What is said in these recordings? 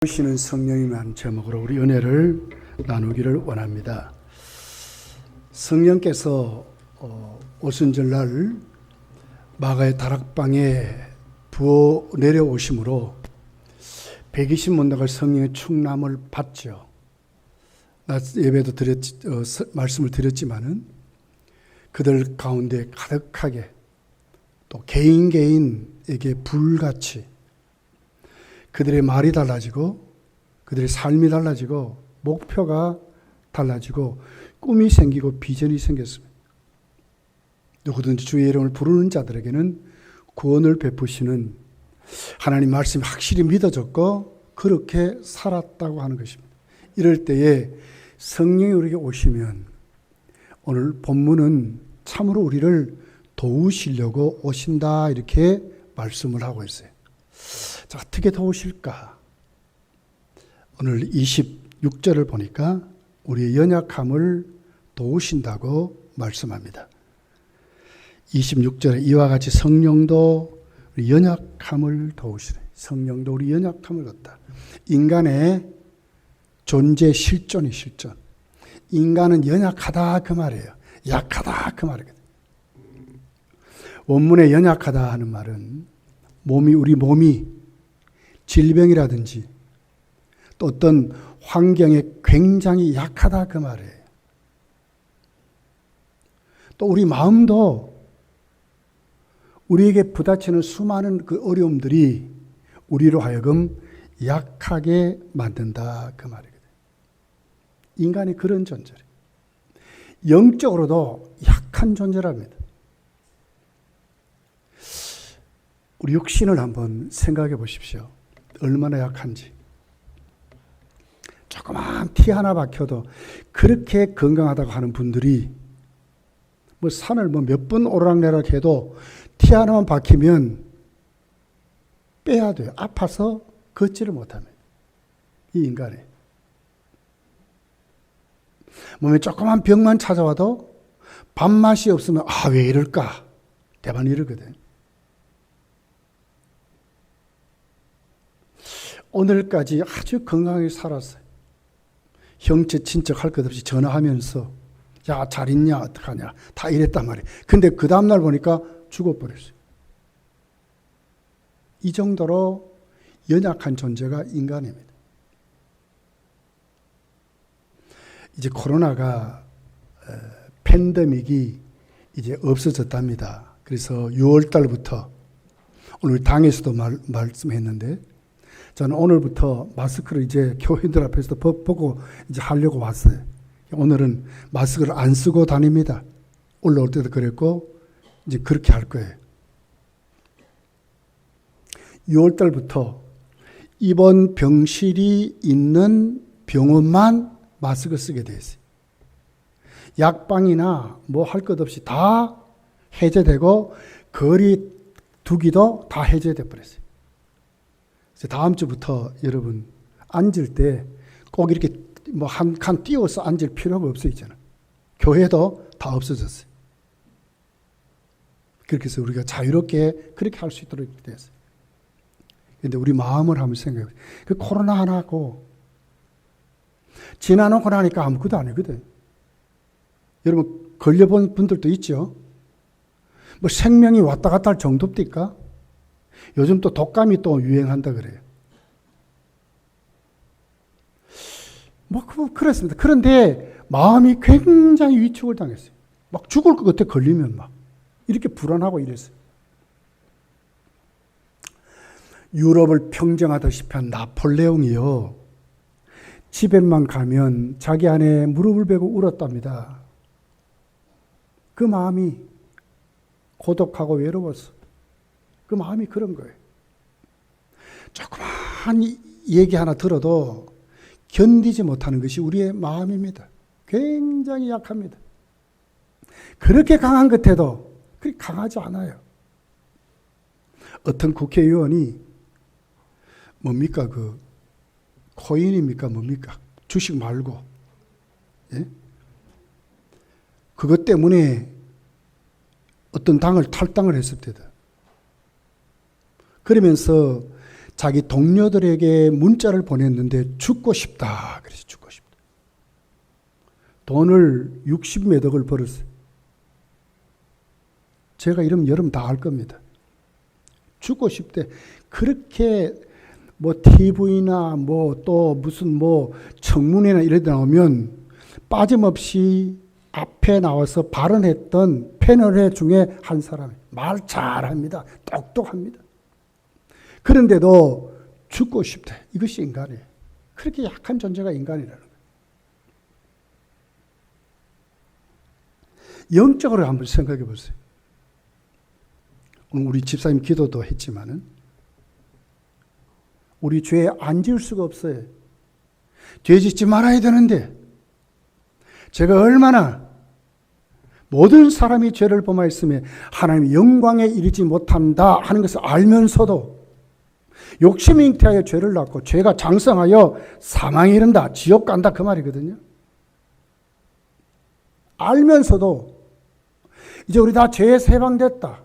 오시는 성령이라는 제목으로 우리 은혜를 나누기를 원합니다. 성령께서 오순절날 마가의 다락방에 부어 내려오심으로 120문답을 성령의 충남을 받죠. 예배도 말씀을 드렸지만은 그들 가운데 가득하게 또 개인에게 불같이 그들의 말이 달라지고 그들의 삶이 달라지고 목표가 달라지고 꿈이 생기고 비전이 생겼습니다. 누구든지 주의 이름을 부르는 자들에게는 구원을 베푸시는 하나님 말씀이 확실히 믿어졌고 그렇게 살았다고 하는 것입니다. 이럴 때에 성령이 우리에게 오시면 오늘 본문은 참으로 우리를 도우시려고 오신다 이렇게 말씀을 하고 있어요. 자, 어떻게 도우실까? 오늘 26절을 보니까 우리의 연약함을 도우신다고 말씀합니다. 26절에 이와 같이 성령도 우리 연약함을 도우시네. 성령도 우리 연약함을 뒀다. 인간의 존재 실존이 실존. 인간은 연약하다 그 말이에요. 약하다 그 말이거든요. 원문에 연약하다 하는 말은 우리 몸이 질병이라든지 또 어떤 환경에 굉장히 약하다 그 말이에요. 또 우리 마음도 우리에게 부딪히는 수많은 그 어려움들이 우리로 하여금 약하게 만든다 그 말이거든요. 인간이 그런 존재예요. 영적으로도 약한 존재랍니다. 우리 육신을 한번 생각해 보십시오. 얼마나 약한지. 조그만 티 하나 박혀도 그렇게 건강하다고 하는 분들이 산을 몇 번 오르락내리락 해도 티 하나만 박히면 빼야 돼요. 아파서 걷지를 못합니다. 이 인간이. 몸에 조그만 병만 찾아와도 밥맛이 없으면 왜 이럴까? 대반 이러거든. 오늘까지 아주 건강하게 살았어요. 형제 친척 할 것 없이 전화하면서 야, 잘 있냐 어떡하냐 다 이랬단 말이에요. 근데 그 다음날 보니까 죽어버렸어요. 이 정도로 연약한 존재가 인간입니다. 이제 코로나가 팬데믹이 이제 없어졌답니다. 그래서 6월 달부터 오늘 당에서도 말씀했는데 저는 오늘부터 마스크를 이제 교인들 앞에서 벗고 이제 하려고 왔어요. 오늘은 마스크를 안 쓰고 다닙니다. 올라올 때도 그랬고 이제 그렇게 할 거예요. 6월 달부터 입원 병실이 있는 병원만 마스크 쓰게 돼 있어요. 약방이나 할 것 없이 다 해제되고 거리 두기도 다 해제돼 버렸어요. 다음 주부터 여러분 앉을 때 꼭 이렇게 한 칸 띄워서 앉을 필요가 없어요. 이제는 교회도 다 없어졌어요. 그렇게 해서 우리가 자유롭게 그렇게 할 수 있도록 됐어요. 그런데 우리 마음을 한번 생각해 보세요. 그 코로나 하나고 지나놓고 나니까 아무것도 아니거든. 여러분 걸려본 분들도 있죠. 생명이 왔다 갔다 할 정도입니까? 요즘 또 독감이 또 유행한다 그래요. 그렇습니다. 그런데 마음이 굉장히 위축을 당했어요. 죽을 것 같아 걸리면 이렇게 불안하고 이랬어요. 유럽을 평정하다시피 한 나폴레옹이요. 집에만 가면 자기 안에 무릎을 베고 울었답니다. 그 마음이 고독하고 외로웠어. 그 마음이 그런 거예요. 조그만 얘기 하나 들어도 견디지 못하는 것이 우리의 마음입니다. 굉장히 약합니다. 그렇게 강한 끝에도 그렇게 강하지 않아요. 어떤 국회의원이 뭡니까? 코인입니까? 뭡니까? 주식 말고. 예? 그것 때문에 어떤 당을 탈당을 했을 때다. 그러면서 자기 동료들에게 문자를 보냈는데 죽고 싶다. 그래서 죽고 싶다. 돈을 60몇 억을 벌었어요. 제가 이러면 여러분 다 알 겁니다. 죽고 싶대. 그렇게 뭐 TV나 뭐 또 무슨 뭐 청문회나 이런 데 나오면 빠짐없이 앞에 나와서 발언했던 패널회 중에 한 사람. 말 잘합니다. 똑똑합니다. 그런데도 죽고 싶대. 이것이 인간이에요. 그렇게 약한 존재가 인간이라는 거예요. 영적으로 한번 생각해 보세요. 오늘 우리 집사님 기도도 했지만은 우리 죄 안 지을 수가 없어요. 죄 짓지 말아야 되는데 제가 얼마나 모든 사람이 죄를 범하였으며 하나님의 영광에 이르지 못한다 하는 것을 알면서도 욕심이 잉태하여 죄를 낳고 죄가 장성하여 사망에 이른다. 지옥 간다. 그 말이거든요. 알면서도 이제 우리 다 죄에서 해방됐다.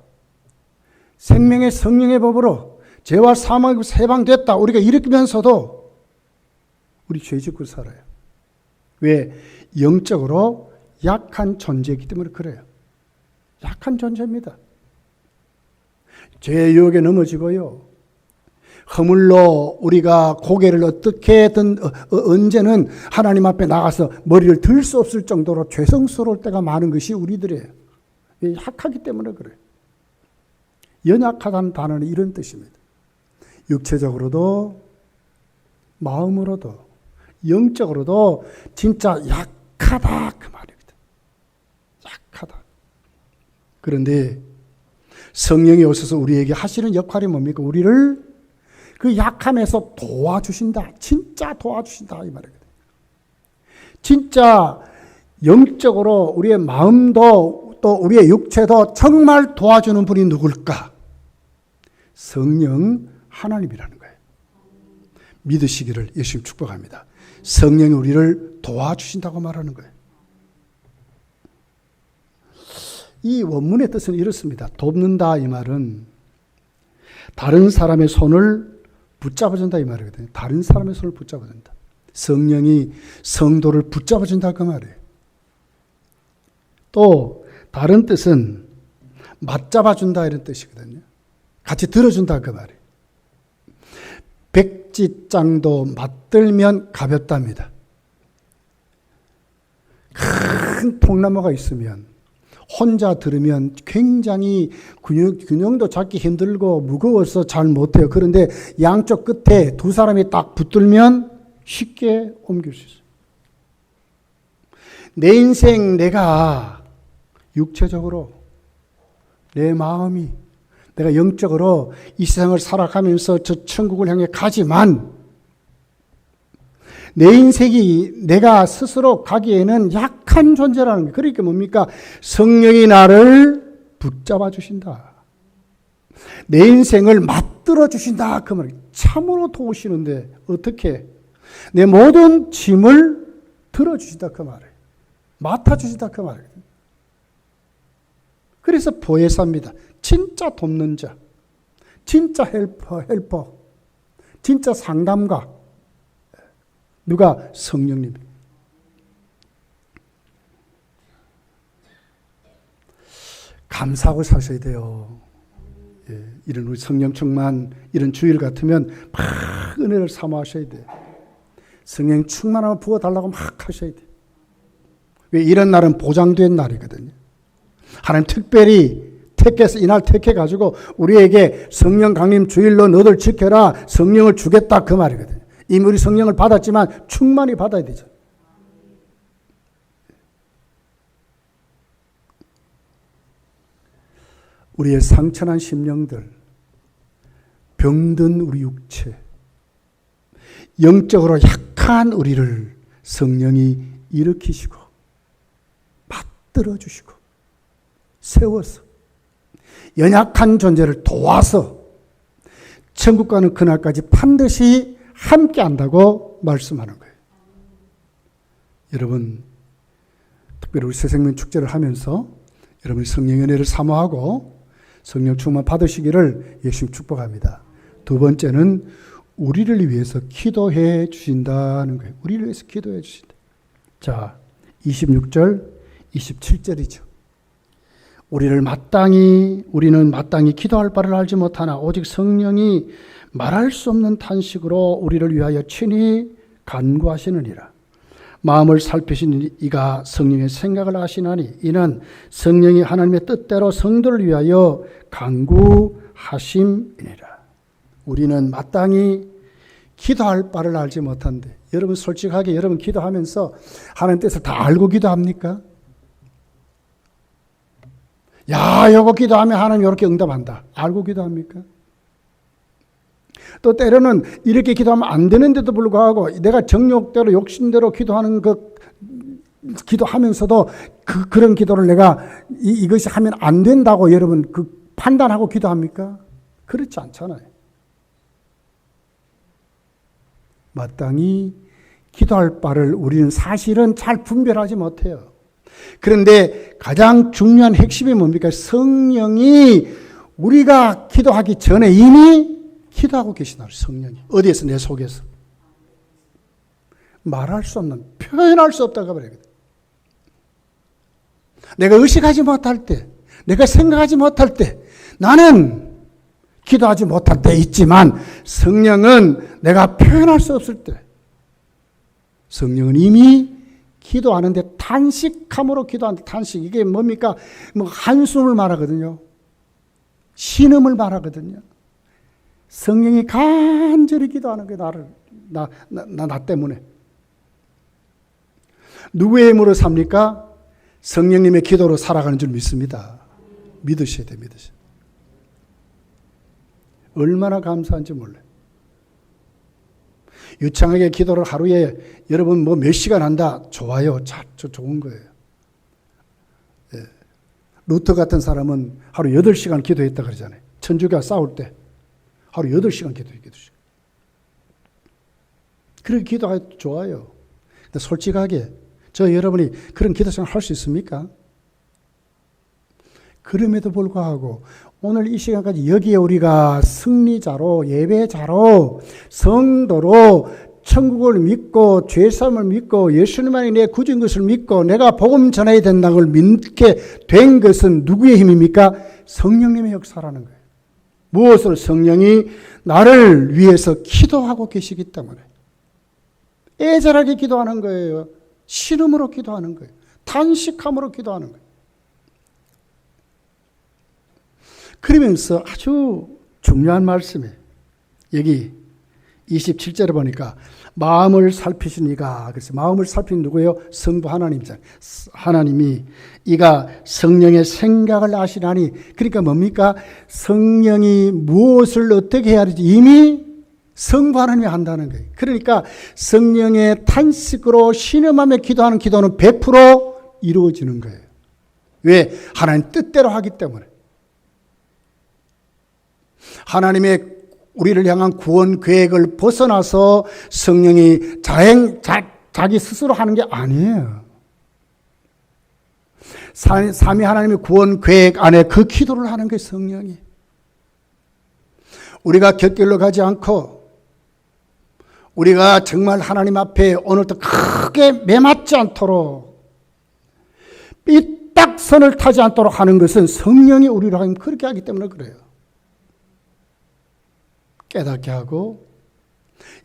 생명의 성령의 법으로 죄와 사망에서 해방됐다. 우리가 일으키면서도 우리 죄 짓고 살아요. 왜? 영적으로 약한 존재이기 때문에 그래요. 약한 존재입니다. 죄의 유혹에 넘어지고요. 허물로 우리가 고개를 어떻게든 언제는 하나님 앞에 나가서 머리를 들 수 없을 정도로 죄성스러울 때가 많은 것이 우리들이에요. 약하기 때문에 그래요. 연약하다는 단어는 이런 뜻입니다. 육체적으로도 마음으로도 영적으로도 진짜 약하다 그 말입니다. 약하다. 그런데 성령이 오셔서 우리에게 하시는 역할이 뭡니까? 우리를 그 약함에서 도와주신다. 진짜 도와주신다 이 말이거든요. 진짜 영적으로 우리의 마음도 또 우리의 육체도 정말 도와주는 분이 누굴까? 성령 하나님이라는 거예요. 믿으시기를 예수님 축복합니다. 성령이 우리를 도와주신다고 말하는 거예요. 이 원문의 뜻은 이렇습니다. 돕는다 이 말은 다른 사람의 손을 붙잡아준다 이 말이거든요. 다른 사람의 손을 붙잡아준다. 성령이 성도를 붙잡아준다 그 말이에요. 또 다른 뜻은 맞잡아준다 이런 뜻이거든요. 같이 들어준다 그 말이에요. 백지장도 맞들면 가볍답니다. 큰 통나무가 있으면 혼자 들으면 굉장히 균형도 잡기 힘들고 무거워서 잘 못해요. 그런데 양쪽 끝에 두 사람이 딱 붙들면 쉽게 옮길 수 있어요. 내 인생 내가 육체적으로 내 마음이 내가 영적으로 이 세상을 살아가면서 저 천국을 향해 가지만 내 인생이 내가 스스로 가기에는 약한 존재라는 거예요. 그러니까 뭡니까? 성령이 나를 붙잡아 주신다. 내 인생을 맞들어 주신다. 그 말이에요. 참으로 도우시는데 어떻게? 내 모든 짐을 들어주신다. 그 말이에요. 맡아주신다. 그 말이에요. 그래서 보혜사입니다. 진짜 돕는 자. 진짜 헬퍼. 진짜 상담가. 누가? 성령님. 감사하고 사셔야 돼요. 예, 이런 우리 성령 충만 이런 주일 같으면 막 은혜를 사모하셔야 돼요. 성령 충만하면 부어달라고 막 하셔야 돼요. 왜? 이런 날은 보장된 날이거든요. 하나님 특별히 택해서 이날 택해가지고 우리에게 성령 강림 주일로 너들 지켜라 성령을 주겠다 그 말이거든요. 이미 우리 성령을 받았지만 충만히 받아야 되죠. 우리의 상처난 심령들, 병든 우리 육체, 영적으로 약한 우리를 성령이 일으키시고 맞들어주시고 세워서 연약한 존재를 도와서 천국 가는 그날까지 반드시 함께 한다고 말씀하는 거예요. 여러분, 특별히 우리 새생명 축제를 하면서 여러분이 성령의 은혜를 사모하고 성령 충만 받으시기를 예수님 축복합니다. 두 번째는 우리를 위해서 기도해 주신다는 거예요. 우리를 위해서 기도해 주신다. 자, 26절, 27절이죠. 우리는 마땅히 기도할 바를 알지 못하나 오직 성령이 말할 수 없는 탄식으로 우리를 위하여 친히 간구하시느니라. 마음을 살피신 이가 성령의 생각을 아시나니 이는 성령이 하나님의 뜻대로 성도를 위하여 간구하심이니라. 우리는 마땅히 기도할 바를 알지 못한데, 여러분 솔직하게 여러분 기도하면서 하나님 뜻을 다 알고 기도합니까? 야, 요거 기도하면 하나님 이렇게 응답한다. 알고 기도합니까? 또 때로는 이렇게 기도하면 안 되는데도 불구하고 내가 정욕대로 욕심대로 기도하는 기도하면서도 그런 기도를 내가 이것이 하면 안 된다고 여러분 판단하고 기도합니까? 그렇지 않잖아요. 마땅히 기도할 바를 우리는 사실은 잘 분별하지 못해요. 그런데 가장 중요한 핵심이 뭡니까? 성령이 우리가 기도하기 전에 이미 기도하고 계시다. 성령이. 어디에서? 내 속에서. 말할 수 없는, 표현할 수 없다고 말하거든. 내가 의식하지 못할 때, 내가 생각하지 못할 때, 나는 기도하지 못할 때 있지만 성령은 내가 표현할 수 없을 때, 성령은 이미 기도하는데 탄식함으로 기도하는데 탄식. 이게 뭡니까? 한숨을 말하거든요. 신음을 말하거든요. 성령이 간절히 기도하는 거예요. 나 때문에. 누구의 힘으로 삽니까? 성령님의 기도로 살아가는 줄 믿습니다. 믿으셔야 돼요. 믿으셔야 돼요. 얼마나 감사한지 몰라요. 유창하게 기도를 하루에 여러분 몇 시간 한다. 좋아요. 좋은 거예요. 예. 루터 같은 사람은 하루 8시간 기도했다 그러잖아요. 천주교와 싸울 때 하루 8시간 기도했거든요. 그렇게 기도가 좋아요. 근데 솔직하게 여러분이 그런 기도 생활 할 수 있습니까? 그럼에도 불구하고 오늘 이 시간까지 여기에 우리가 승리자로, 예배자로, 성도로 천국을 믿고 죄사함을 믿고 예수님만이 내 구주인 것을 믿고 내가 복음 전해야 된다는 걸 믿게 된 것은 누구의 힘입니까? 성령님의 역사라는 거예요. 무엇을? 성령이 나를 위해서 기도하고 계시기 때문에. 애절하게 기도하는 거예요. 신음으로 기도하는 거예요. 탄식함으로 기도하는 거예요. 그러면서 아주 중요한 말씀이에요. 여기 27절에 보니까 마음을 살피신 이가, 그래서 마음을 살피는 누구예요? 성부 하나님이잖아요. 하나님이 이가 성령의 생각을 아시나니, 그러니까 뭡니까? 성령이 무엇을 어떻게 해야 할지 이미 성부 하나님이 한다는 거예요. 그러니까 성령의 탄식으로 신음하며 기도하는 기도는 100% 이루어지는 거예요. 왜? 하나님 뜻대로 하기 때문에. 하나님의 우리를 향한 구원 계획을 벗어나서 성령이 자기 스스로 하는 게 아니에요. 삼위 하나님의 구원 계획 안에 그 기도를 하는 게 성령이. 우리가 곁길로 가지 않고 우리가 정말 하나님 앞에 오늘도 크게 매맞지 않도록 삐딱선을 타지 않도록 하는 것은 성령이 우리를 하면 그렇게 하기 때문에 그래요. 깨닫게 하고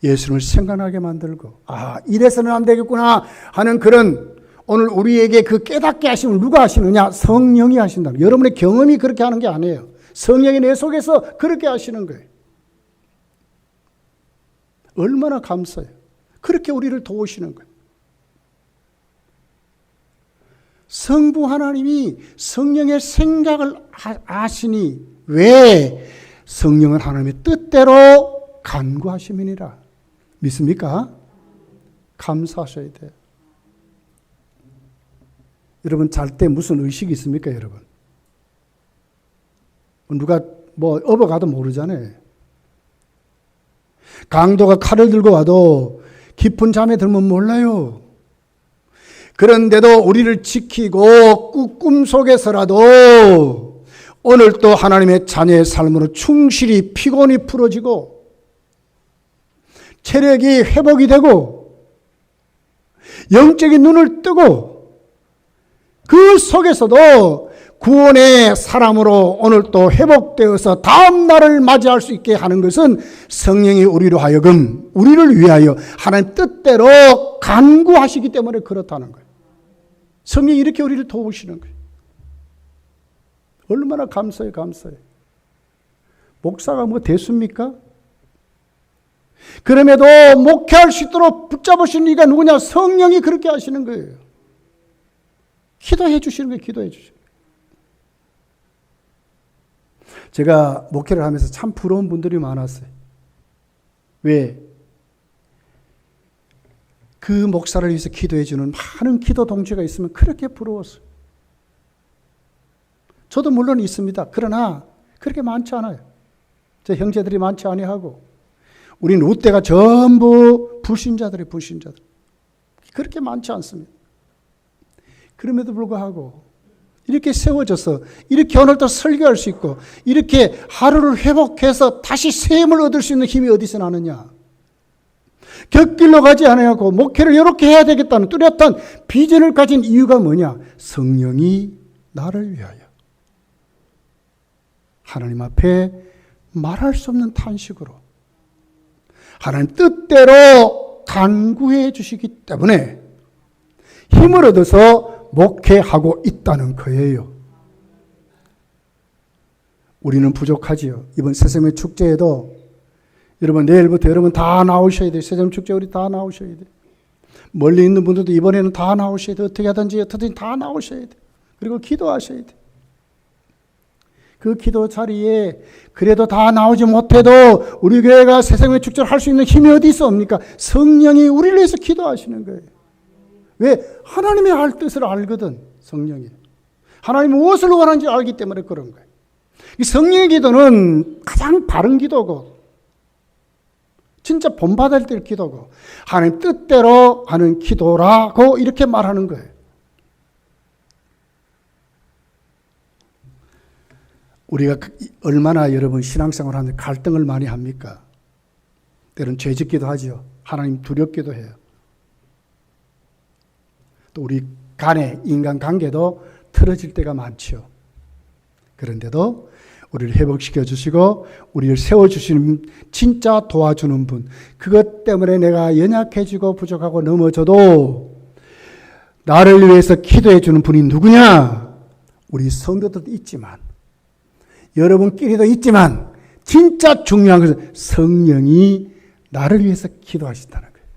예수님을 생각나게 만들고, 아, 이래서는 안 되겠구나 하는 그런, 오늘 우리에게 그 깨닫게 하심을 누가 하시느냐? 성령이 하신다. 여러분의 경험이 그렇게 하는 게 아니에요. 성령이 내 속에서 그렇게 하시는 거예요. 얼마나 감사해요. 그렇게 우리를 도우시는 거예요. 성부 하나님이 성령의 생각을 아시니, 왜? 성령은 하나님의 뜻대로 간구하심이니라. 믿습니까? 감사하셔야 돼요. 여러분 잘 때 무슨 의식이 있습니까, 여러분? 누가 업어가도 모르잖아요. 강도가 칼을 들고 와도 깊은 잠에 들면 몰라요. 그런데도 우리를 지키고 꿈속에서라도 오늘 또 하나님의 자녀의 삶으로 충실히 피곤이 풀어지고 체력이 회복이 되고 영적인 눈을 뜨고 그 속에서도 구원의 사람으로 오늘 또 회복되어서 다음 날을 맞이할 수 있게 하는 것은 성령이 우리로 하여금 우리를 위하여 하나님 뜻대로 간구하시기 때문에 그렇다는 거예요. 성령이 이렇게 우리를 도우시는 거예요. 얼마나 감사해요, 감사해요. 목사가 뭐 대수입니까? 그럼에도 목회할 수 있도록 붙잡으시는 이가 누구냐? 성령이 그렇게 하시는 거예요. 기도해 주시는 거예요, 기도해 주시는 거예요. 제가 목회를 하면서 참 부러운 분들이 많았어요. 왜? 그 목사를 위해서 기도해 주는 많은 기도 동지가 있으면 그렇게 부러웠어요. 저도 물론 있습니다. 그러나 그렇게 많지 않아요. 제 형제들이 많지 아니하고 우리 롯데가 전부 불신자들이 불신자들. 그렇게 많지 않습니다. 그럼에도 불구하고 이렇게 세워져서 이렇게 오늘도 설교할 수 있고 이렇게 하루를 회복해서 다시 새 힘을 얻을 수 있는 힘이 어디서 나느냐. 곁길로 가지 않으려고 목회를 이렇게 해야 되겠다는 뚜렷한 비전을 가진 이유가 뭐냐. 성령이 나를 위하여 하나님 앞에 말할 수 없는 탄식으로 하나님 뜻대로 간구해 주시기 때문에 힘을 얻어서 목회하고 있다는 거예요. 우리는 부족하지요. 이번 새샘의 축제에도 여러분 내일부터 여러분 다 나오셔야 돼요. 새샘 축제 우리 다 나오셔야 돼요. 멀리 있는 분들도 이번에는 다 나오셔야 돼요. 어떻게 하든지 다 나오셔야 돼요. 그리고 기도하셔야 돼요. 그 기도 자리에 그래도 다 나오지 못해도 우리 교회가 새샘의 축제를 할 수 있는 힘이 어디 있습니까? 성령이 우리를 위해서 기도하시는 거예요. 왜? 하나님의 할 뜻을 알거든, 성령이. 하나님이 무엇을 원하는지 알기 때문에 그런 거예요. 이 성령의 기도는 가장 바른 기도고, 진짜 본받을 때 기도고, 하나님 뜻대로 하는 기도라고 이렇게 말하는 거예요. 우리가 얼마나 여러분 신앙생활 하는데 갈등을 많이 합니까? 때로는 죄짓기도 하죠. 하나님 두렵기도 해요. 또 우리 간의 인간관계도 틀어질 때가 많죠. 그런데도 우리를 회복시켜 주시고 우리를 세워주시는 진짜 도와주는 분, 그것 때문에 내가 연약해지고 부족하고 넘어져도 나를 위해서 기도해 주는 분이 누구냐? 우리 성도들도 있지만 여러분끼리도 있지만 진짜 중요한 것은 성령이 나를 위해서 기도하신다는 거예요.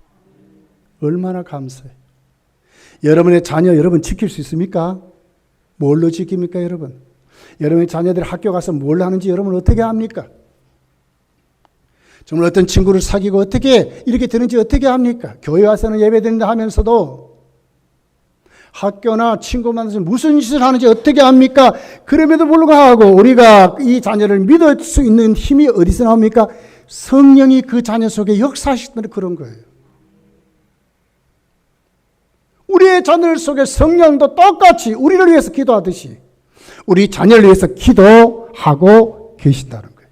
얼마나 감사해요. 여러분의 자녀 여러분 지킬 수 있습니까? 뭘로 지킵니까, 여러분? 여러분의 자녀들이 학교 가서 뭘 하는지 여러분 어떻게 합니까? 정말 어떤 친구를 사귀고 어떻게 이렇게 되는지 어떻게 합니까? 교회 와서는 예배드린다 하면서도 학교나 친구 만나서 무슨 짓을 하는지 어떻게 합니까? 그럼에도 불구하고 우리가 이 자녀를 믿을 수 있는 힘이 어디서 나옵니까? 성령이 그 자녀 속에 역사하시는 그런 거예요. 우리의 자녀들 속에 성령도 똑같이 우리를 위해서 기도하듯이 우리 자녀를 위해서 기도하고 계신다는 거예요.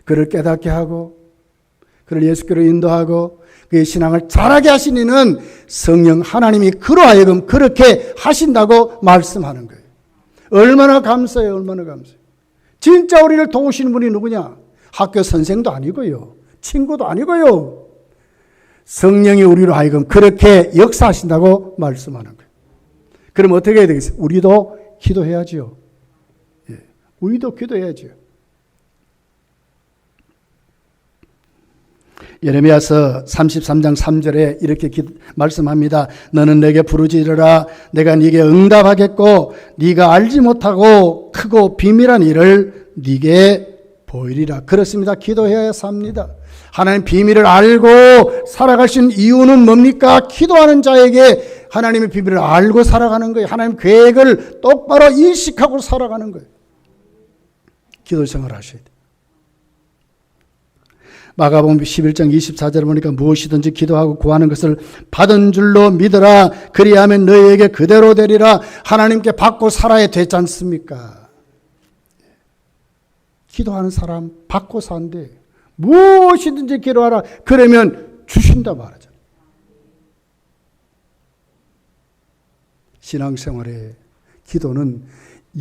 그를 깨닫게 하고 그를 예수께로 인도하고 그의 신앙을 자라게 하시는 이는 성령 하나님이 그로 하여금 그렇게 하신다고 말씀하는 거예요. 얼마나 감사해요. 얼마나 감사해요. 진짜 우리를 도우시는 분이 누구냐? 학교 선생도 아니고요. 친구도 아니고요. 성령이 우리로 하여금 그렇게 역사하신다고 말씀하는 거예요. 그럼 어떻게 해야 되겠어요? 우리도 기도해야죠. 예, 우리도 기도해야죠. 예레미야서 33장 3절에 이렇게 말씀합니다. 너는 내게 부르짖으라. 내가 네게 응답하겠고 네가 알지 못하고 크고 비밀한 일을 네게 보이리라. 그렇습니다. 기도해야 삽니다. 하나님 비밀을 알고 살아가신 이유는 뭡니까? 기도하는 자에게 하나님의 비밀을 알고 살아가는 거예요. 하나님 계획을 똑바로 인식하고 살아가는 거예요. 기도 생활 하셔야 돼요. 마가복음 11장 24절을 보니까 무엇이든지 기도하고 구하는 것을 받은 줄로 믿으라. 그리하면 너희에게 그대로 되리라. 하나님께 받고 살아야 되지 않습니까? 기도하는 사람 받고 산대. 무엇이든지 기도하라. 그러면 주신다 말하잖아요. 신앙생활에 기도는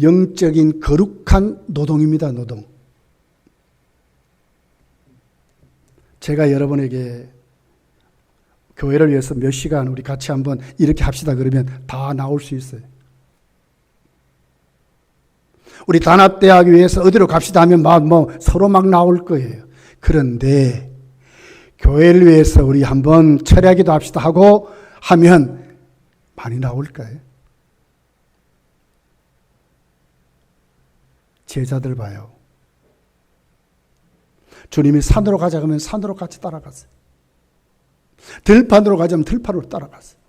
영적인 거룩한 노동입니다. 노동. 제가 여러분에게 교회를 위해서 몇 시간 우리 같이 한번 이렇게 합시다 그러면 다 나올 수 있어요. 우리 단합대학 위해서 어디로 갑시다 하면 서로 막 나올 거예요. 그런데 교회를 위해서 우리 한번 철야기도 합시다 하고 하면 많이 나올까요? 제자들 봐요. 주님이 산으로 가자 그러면 산으로 같이 따라갔어요. 들판으로 가자면 들판으로 따라갔어요.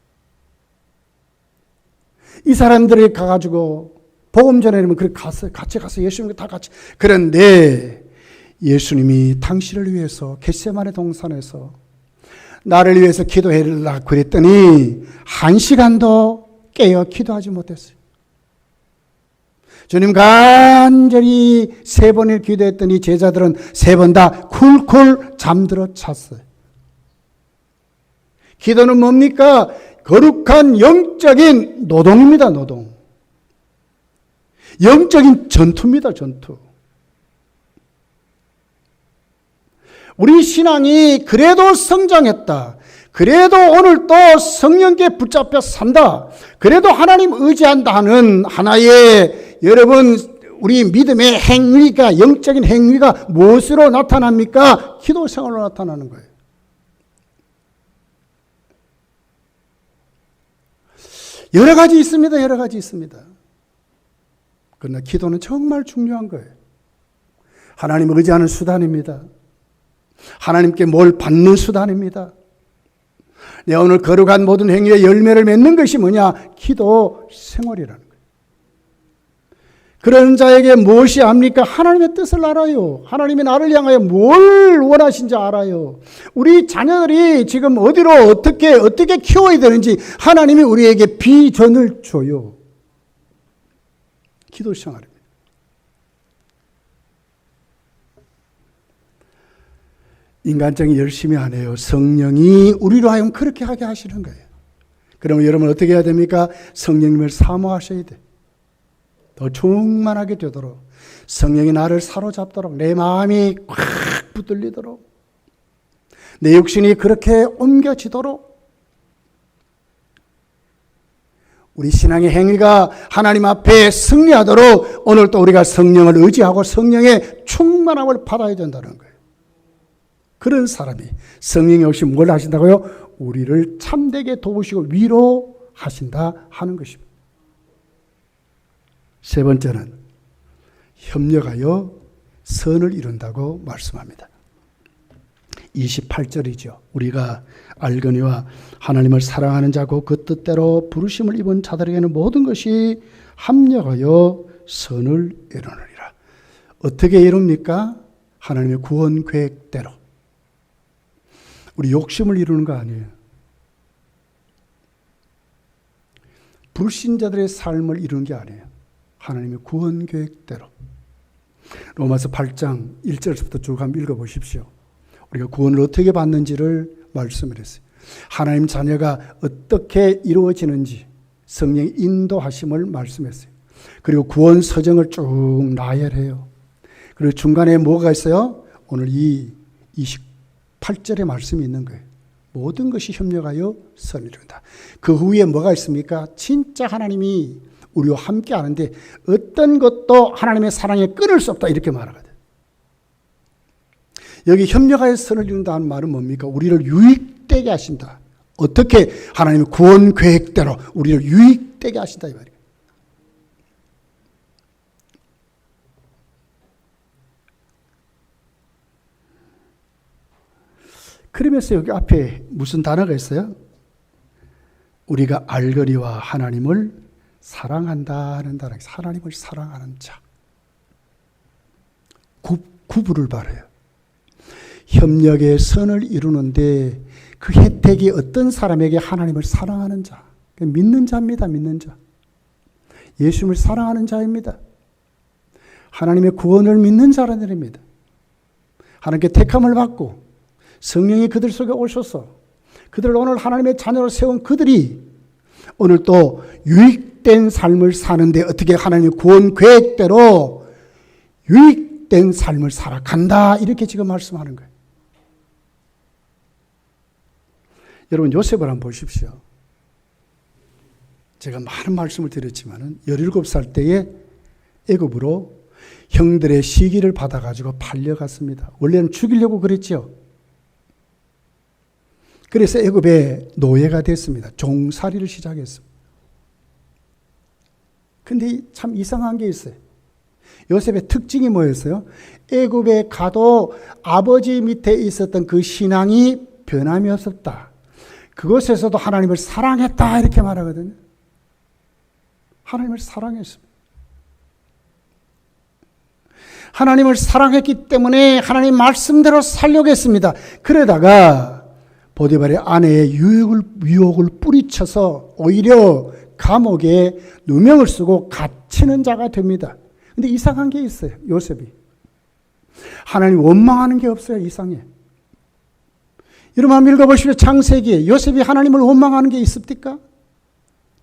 이 사람들이 가가지고 복음 전하려면 그렇게 갔어요. 같이 가서 예수님과 다 같이. 그런데 예수님이 당신을 위해서 겟세마네 동산에서 나를 위해서 기도해라 그랬더니 1시간도 깨어 기도하지 못했어요. 주님 간절히 3번을 기도했더니 제자들은 3번 다 쿨쿨 잠들어 찼어요. 기도는 뭡니까? 거룩한 영적인 노동입니다. 노동. 영적인 전투입니다. 전투. 우리 신앙이 그래도 성장했다. 그래도 오늘 또 성령께 붙잡혀 산다. 그래도 하나님 의지한다 하는 하나의 여러분 우리 믿음의 행위가 영적인 행위가 무엇으로 나타납니까? 기도 생활로 나타나는 거예요. 여러 가지 있습니다. 여러 가지 있습니다. 그러나 기도는 정말 중요한 거예요. 하나님을 의지하는 수단입니다. 하나님께 뭘 받는 수단입니다. 내가 오늘 거룩한 모든 행위의 열매를 맺는 것이 뭐냐? 기도 생활이라는 거예요. 그런 자에게 무엇이 압니까? 하나님의 뜻을 알아요. 하나님이 나를 향하여 뭘 원하신지 알아요. 우리 자녀들이 지금 어디로 어떻게 키워야 되는지 하나님이 우리에게 비전을 줘요. 기도 생활입니다. 인간적인 열심히 안 해요. 성령이 우리로 하여금 그렇게 하게 하시는 거예요. 그러면 여러분 어떻게 해야 됩니까? 성령님을 사모하셔야 돼. 더 충만하게 되도록 성령이 나를 사로잡도록 내 마음이 꽉 붙들리도록 내 육신이 그렇게 옮겨지도록 우리 신앙의 행위가 하나님 앞에 승리하도록 오늘 또 우리가 성령을 의지하고 성령의 충만함을 받아야 된다는 거예요. 그런 사람이 성령이 없이 뭘 하신다고요? 우리를 참되게 도우시고 위로하신다 하는 것입니다. 세 번째는 협력하여 선을 이룬다고 말씀합니다. 28절이죠. 우리가 알거니와 하나님을 사랑하는 자고 그 뜻대로 부르심을 입은 자들에게는 모든 것이 합력하여 선을 이루느니라. 어떻게 이룹니까? 하나님의 구원 계획대로. 우리 욕심을 이루는 거 아니에요. 불신자들의 삶을 이루는 게 아니에요. 하나님의 구원 계획대로. 로마서 8장 1절부터 쭉 한번 읽어보십시오. 우리가 구원을 어떻게 받는지를 말씀을 했어요. 하나님 자녀가 어떻게 이루어지는지 성령의 인도하심을 말씀했어요. 그리고 구원 서정을 쭉 나열해요. 그리고 중간에 뭐가 있어요? 오늘 이 28절의 말씀이 있는 거예요. 모든 것이 협력하여 선을 이룬다. 그 후에 뭐가 있습니까? 진짜 하나님이 우리와 함께 하는데 어떤 것도 하나님의 사랑에 끊을 수 없다 이렇게 말하거든. 여기 협력하여 선을 이룬다는 말은 뭡니까? 우리를 유익되게 하신다. 어떻게? 하나님의 구원 계획대로 우리를 유익되게 하신다 이 말이에요. 그러면서 여기 앞에 무슨 단어가 있어요? 우리가 알거니와 하나님을 사랑한다는 단어. 하나님을 사랑하는 자. 구부를 바라요. 협력의 선을 이루는데 그 혜택이 어떤 사람에게 하나님을 사랑하는 자. 믿는 자입니다. 믿는 자. 예수님을 사랑하는 자입니다. 하나님의 구원을 믿는 자라는 입니다. 하나님께 택함을 받고 성령이 그들 속에 오셔서 그들을 오늘 하나님의 자녀로 세운 그들이 오늘 또 유익된 삶을 사는데 어떻게 하나님의 구원 계획대로 유익된 삶을 살아간다, 이렇게 지금 말씀하는 거예요. 여러분, 요셉을 한번 보십시오. 제가 많은 말씀을 드렸지만 17살 때에 애굽으로 형들의 시기를 받아가지고 팔려갔습니다. 원래는 죽이려고 그랬죠. 그래서 애굽의 노예가 됐습니다. 종살이를 시작했습니다. 근데 참 이상한 게 있어요. 요셉의 특징이 뭐였어요? 애굽에 가도 아버지 밑에 있었던 그 신앙이 변함이 없었다. 그것에서도 하나님을 사랑했다, 이렇게 말하거든요. 하나님을 사랑했습니다. 하나님을 사랑했기 때문에 하나님 말씀대로 살려고 했습니다. 그러다가 보디발의 아내의 유혹을 뿌리쳐서 오히려 감옥에 누명을 쓰고 갇히는 자가 됩니다. 근데 이상한 게 있어요, 요셉이. 하나님 원망하는 게 없어요, 이상해. 여러분 한번 읽어보시면 창세기에 요셉이 하나님을 원망하는 게 있습니까?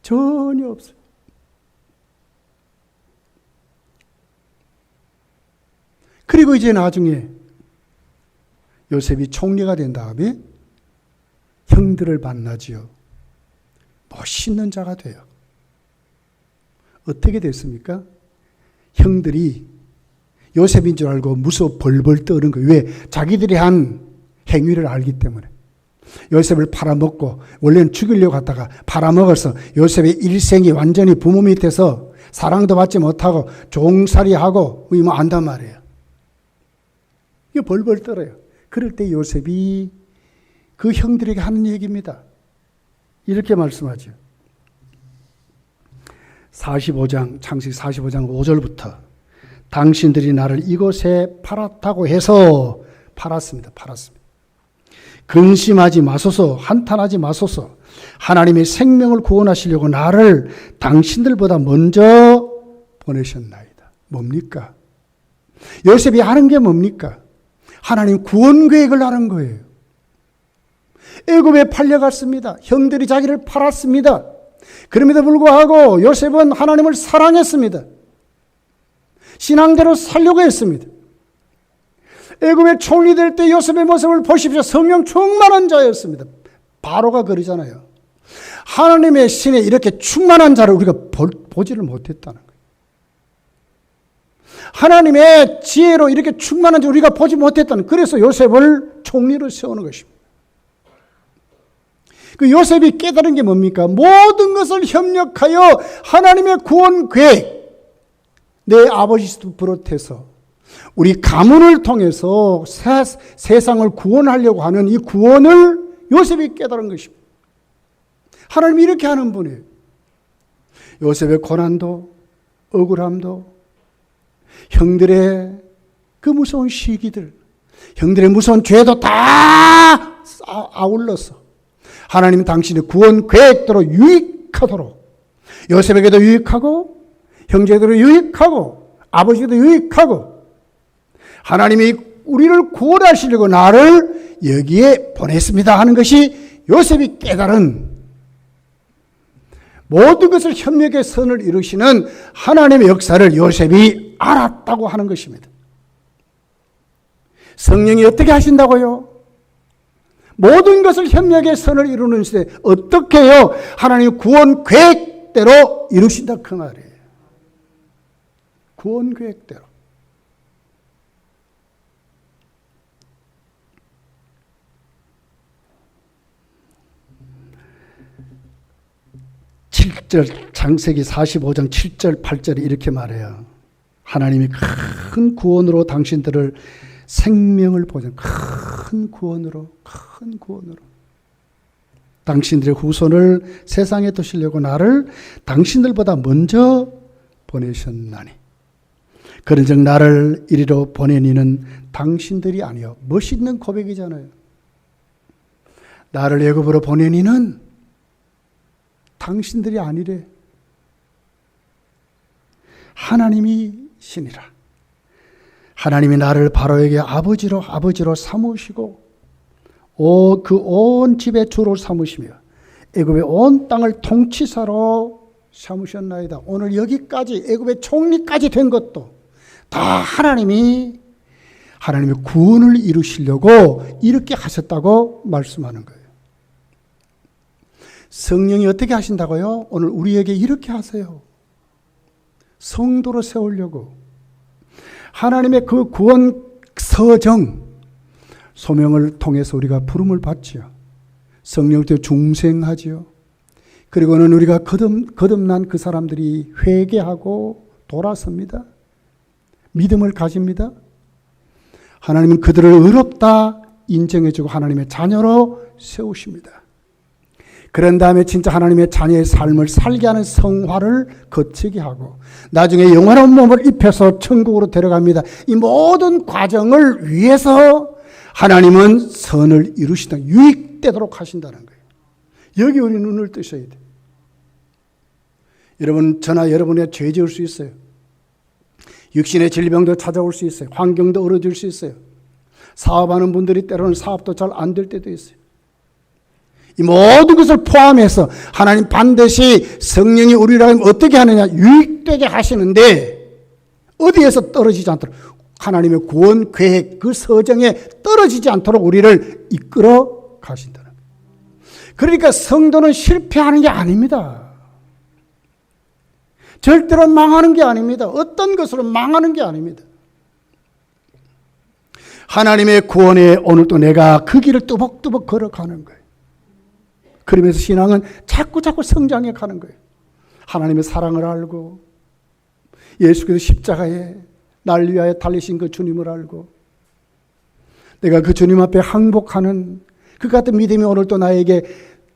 전혀 없어요. 그리고 이제 나중에 요셉이 총리가 된 다음에 형들을 만나지요. 멋있는 자가 돼요. 어떻게 됐습니까? 형들이 요셉인 줄 알고 무서워 벌벌 떠는 거예요. 왜? 자기들이 한 행위를 알기 때문에. 요셉을 팔아먹고, 원래는 죽이려고 하다가 팔아먹어서 요셉의 일생이 완전히 부모 밑에서 사랑도 받지 못하고 종살이하고 뭐 안단 말이에요. 이게 벌벌 떨어요. 그럴 때 요셉이 그 형들에게 하는 얘기입니다. 이렇게 말씀하죠. 45장, 창세기 45장 5절부터 당신들이 나를 이곳에 팔았다고 해서 팔았습니다. 근심하지 마소서, 한탄하지 마소서. 하나님의 생명을 구원하시려고 나를 당신들보다 먼저 보내셨나이다. 뭡니까? 요셉이 하는 게 뭡니까? 하나님 구원 계획을 하는 거예요. 애굽에 팔려갔습니다. 형들이 자기를 팔았습니다. 그럼에도 불구하고 요셉은 하나님을 사랑했습니다. 신앙대로 살려고 했습니다. 애굽의 총리 될 때 요셉의 모습을 보십시오. 성령 충만한 자였습니다. 바로가 그러잖아요. 하나님의 신에 이렇게 충만한 자를 우리가 보지를 못했다는 거예요. 하나님의 지혜로 이렇게 충만한 자를 우리가 보지 못했다는, 그래서 요셉을 총리로 세우는 것입니다. 그 요셉이 깨달은 게 뭡니까? 모든 것을 협력하여 하나님의 구원 계획, 내 아버지부터 비롯해서 우리 가문을 통해서 세상을 구원하려고 하는 이 구원을 요셉이 깨달은 것입니다. 하나님이 이렇게 하는 분이에요. 요셉의 고난도, 억울함도, 형들의 그 무서운 시기들, 형들의 무서운 죄도 다 아울러서 하나님 당신의 구원 계획대로 유익하도록, 요셉에게도 유익하고 형제들도 유익하고 아버지도 유익하고, 하나님이 우리를 구원하시려고 나를 여기에 보냈습니다 하는 것이 요셉이 깨달은, 모든 것을 협력의 선을 이루시는 하나님의 역사를 요셉이 알았다고 하는 것입니다. 성령이 어떻게 하신다고요? 모든 것을 협력의 선을 이루는 시대, 어떻게 해요? 하나님 구원 계획대로 이루신다, 그 말이에요. 구원 계획대로. 창세기 45장 7절 8절에 이렇게 말해요. 하나님이 큰 구원으로 당신들을 생명을 보존, 큰 구원으로 당신들의 후손을 세상에 두시려고 나를 당신들보다 먼저 보내셨나니, 그런즉 나를 이리로 보내니는 당신들이 아니요. 멋있는 고백이잖아요. 나를 애굽으로 보내니는 당신들이 아니래. 하나님이 신이라. 하나님이 나를 바로에게 아버지로 삼으시고 그 온 집의 주로 삼으시며 애굽의 온 땅을 통치사로 삼으셨나이다. 오늘 여기까지 애굽의 총리까지 된 것도 다 하나님의 구원을 이루시려고 이렇게 하셨다고 말씀하는 거예요. 성령이 어떻게 하신다고요? 오늘 우리에게 이렇게 하세요. 성도로 세우려고. 하나님의 그 구원 서정, 소명을 통해서 우리가 부름을 받지요. 성령께 중생하지요. 그리고는 우리가 거듭난 그 사람들이 회개하고 돌아섭니다. 믿음을 가집니다. 하나님은 그들을 의롭다 인정해주고 하나님의 자녀로 세우십니다. 그런 다음에 진짜 하나님의 자녀의 삶을 살게 하는 성화를 거치게 하고 나중에 영원한 몸을 입혀서 천국으로 데려갑니다. 이 모든 과정을 위해서 하나님은 선을 이루시다 유익되도록 하신다는 거예요. 여기 우리 눈을 뜨셔야 돼요. 여러분, 저나 여러분의 죄 지을 수 있어요. 육신의 질병도 찾아올 수 있어요. 환경도 얼어질 수 있어요. 사업하는 분들이 때로는 사업도 잘 안 될 때도 있어요. 이 모든 것을 포함해서 하나님 반드시 성령이 우리를 어떻게 하느냐 유익되게 하시는데 어디에서 떨어지지 않도록 하나님의 구원 계획 그 서정에 떨어지지 않도록 우리를 이끌어 가신다는 거예요. 그러니까 성도는 실패하는 게 아닙니다. 절대로 망하는 게 아닙니다. 어떤 것으로 망하는 게 아닙니다. 하나님의 구원에 오늘도 내가 그 길을 뚜벅뚜벅 걸어가는 거예요. 그러면서 신앙은 자꾸 성장해 가는 거예요. 하나님의 사랑을 알고 예수께서 십자가에 날 위하여 달리신 그 주님을 알고 내가 그 주님 앞에 항복하는 그 같은 믿음이 오늘 또 나에게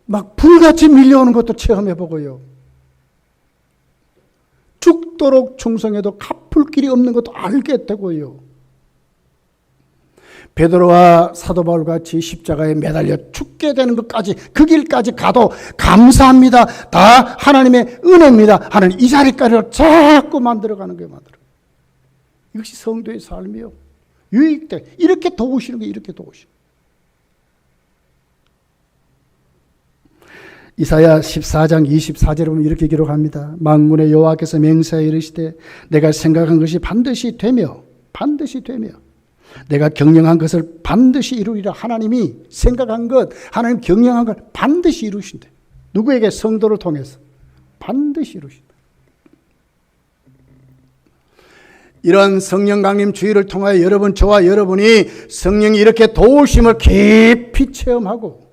막 불같이 밀려오는 것도 체험해 보고요. 죽도록 충성해도 갚을 길이 없는 것도 알게 되고요. 베드로와 사도 바울 같이 십자가에 매달려 죽게 되는 것까지 그 길까지 가도 감사합니다. 다 하나님의 은혜입니다. 하나님 이 자리까지 자꾸 만들어가는 거예요. 이것이 성도의 삶이요. 유익돼. 이렇게 도우시는 거예요. 이렇게 도우시는 거예요. 이사야 14장 24절에 보면 이렇게 기록합니다. 만군의 여호와께서 맹세하여 이르시되 내가 생각한 것이 반드시 되며 내가 경영한 것을 반드시 이루리라. 하나님이 생각한 것, 하나님 경영한 걸 반드시 이루신대. 누구에게? 성도를 통해서 반드시 이루신다. 이런 성령 강림 주의를 통하여 저와 여러분이 성령이 이렇게 도우심을 깊이 체험하고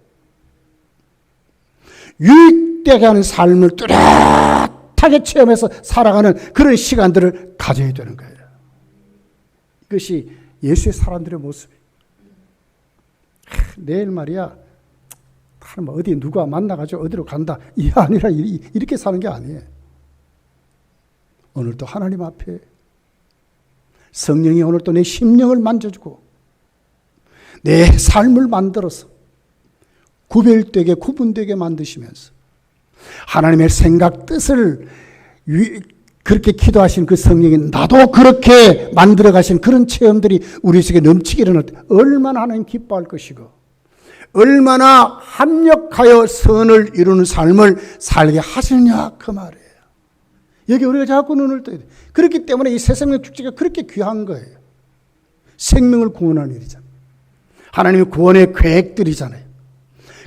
유익되게 하는 삶을 뚜렷하게 체험해서 살아가는 그런 시간들을 가져야 되는 거예요. 이것이 예수의 사람들의 모습이에요. 내일 말이야, 어디 누가 만나가지고 어디로 간다. 이게 아니라 이렇게 사는 게 아니에요. 오늘도 하나님 앞에 성령이 오늘도 내 심령을 만져주고 내 삶을 만들어서 구별되게 구분되게 만드시면서 하나님의 생각 뜻을 그렇게 기도하신 그 성령이 나도 그렇게 만들어 가신 그런 체험들이 우리 속에 넘치게 일어날 때 얼마나 하나님 기뻐할 것이고 얼마나 합력하여 선을 이루는 삶을 살게 하시느냐 그 말이에요. 여기 우리가 자꾸 눈을 떠야 돼. 그렇기 때문에 이 새생명 축제가 그렇게 귀한 거예요. 생명을 구원하는 일이잖아요. 하나님의 구원의 계획들이잖아요.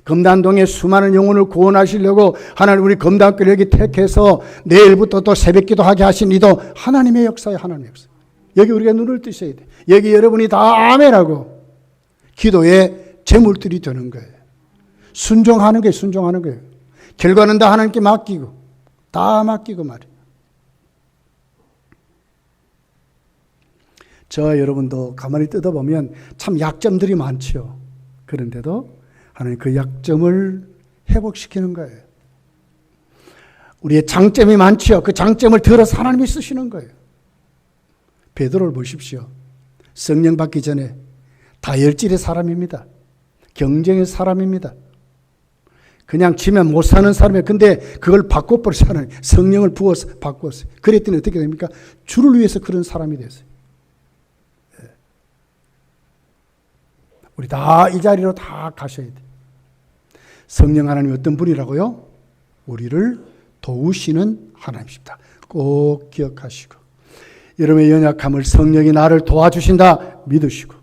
검단동에 수많은 영혼을 구원하시려고 하나님 우리 검단교를 여기 택해서 내일부터 또 새벽기도 하게 하신 이도 하나님의 역사예요. 하나님의 역사. 여기 우리가 눈을 뜨셔야 돼. 여기 여러분이 다 아멘하고 기도의 제물들이 되는 거예요. 순종하는 거예요. 결과는 다 하나님께 맡기고 다 맡기고 말이에요. 저와 여러분도 가만히 뜯어보면 참 약점들이 많죠. 그런데도 하나님 그 약점을 회복시키는 거예요. 우리의 장점이 많지요. 그 장점을 들어서 하나님이 쓰시는 거예요. 베드로를 보십시오. 성령 받기 전에 다혈질의 사람입니다. 경쟁의 사람입니다. 그냥 지면 못 사는 사람이에요. 근데 그걸 바꿔버려서 하나님 성령을 부어서 바꾸었어요. 그랬더니 어떻게 됩니까? 주를 위해서 그런 사람이 됐어요. 우리 다 이 자리로 다 가셔야 돼요. 성령 하나님이 어떤 분이라고요? 우리를 도우시는 하나님이십니다. 꼭 기억하시고 여러분의 연약함을 성령이 나를 도와주신다 믿으시고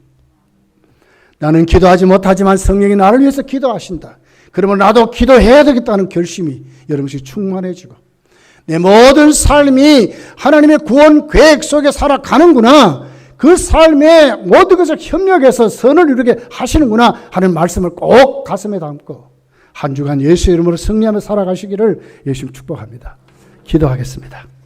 나는 기도하지 못하지만 성령이 나를 위해서 기도하신다. 그러면 나도 기도해야 되겠다는 결심이 여러분씩 충만해지고 내 모든 삶이 하나님의 구원 계획 속에 살아가는구나. 그 삶에 모든 것을 협력해서 선을 이루게 하시는구나 하는 말씀을 꼭 가슴에 담고 한 주간 예수의 이름으로 승리하며 살아가시기를 예수님 축복합니다. 기도하겠습니다.